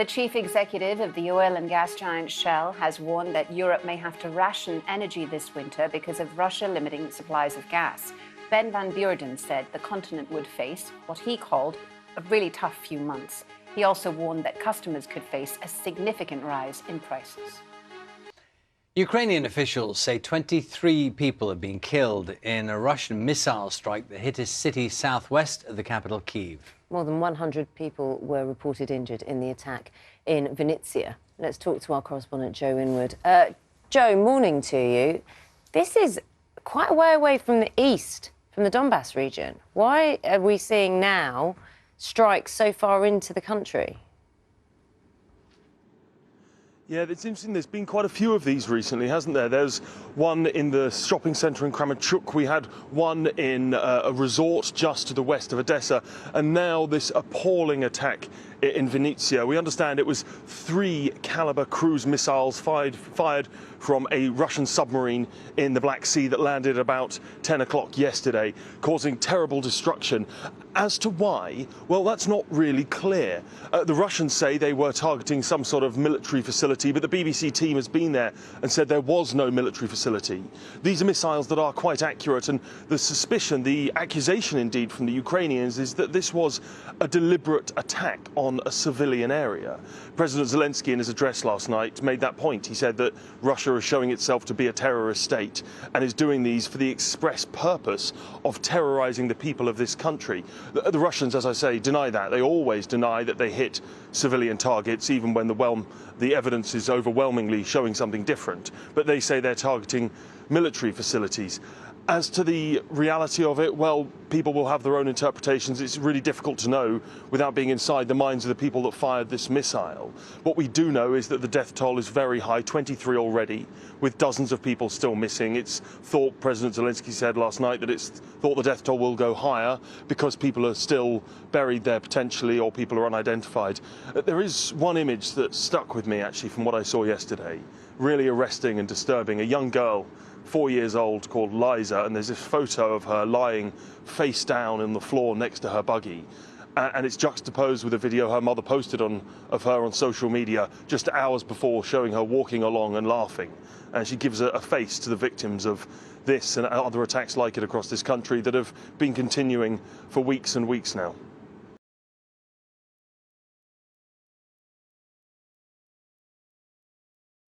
The chief executive of the oil and gas giant Shell has warned that Europe may have to ration energy this winter because of Russia limiting supplies of gas. Ben van Beurden said the continent would face what he called a really tough few months. He also warned that customers could face a significant rise in prices. Ukrainian officials say 23 people have been killed in a Russian missile strike that hit a city southwest of the capital, Kyiv. More than 100 people were reported injured in the attack in Vinnytsia. Let's talk to our correspondent, Joe Inwood. Joe, morning to you. This is quite a way away from the east, from the Donbass region. Why are we seeing now strikes so far into the country? Yeah, it's interesting. There's been quite a few of these recently, hasn't there? There's one in the shopping centre in Kremenchuk. We had one in a resort just to the west of Odessa. And now this appalling attack in Vinnytsia. We understand it was 3 caliber cruise missiles fired from a Russian submarine in the Black Sea that landed about 10 o'clock yesterday, causing terrible destruction. As to why, well, that's not really clear. The Russians say they were targeting some sort of military facility, but the BBC team has been there and said there was no military facility. These are missiles that are quite accurate, and the suspicion, the accusation indeed from the Ukrainians, is that this was a deliberate attack on a civilian area. President Zelensky in his address last night made that point. He said that Russia is showing itself to be a terrorist state and is doing these for the express purpose of terrorizing the people of this country. The Russians, as I say, deny that. They always deny that they hit civilian targets, even when the evidence is overwhelmingly showing something different. But they say they're targeting military facilities. As to the reality of it, well, people will have their own interpretations. It's really difficult to know without being inside the minds of the people that fired this missile. What we do know is that the death toll is very high, 23 already, with dozens of people still missing. It's thought, President Zelensky said last night, that it's thought the death toll will go higher because people are still buried there potentially, or people are unidentified. There is one image that stuck with me, actually, from what I saw yesterday. Really arresting and disturbing. A young girl, 4 years old, called Liza, and there's this photo of her lying face down on the floor next to her buggy. And it's juxtaposed with a video her mother posted of her on social media just hours before, showing her walking along and laughing. And she gives a face to the victims of this and other attacks like it across this country that have been continuing for weeks and weeks now.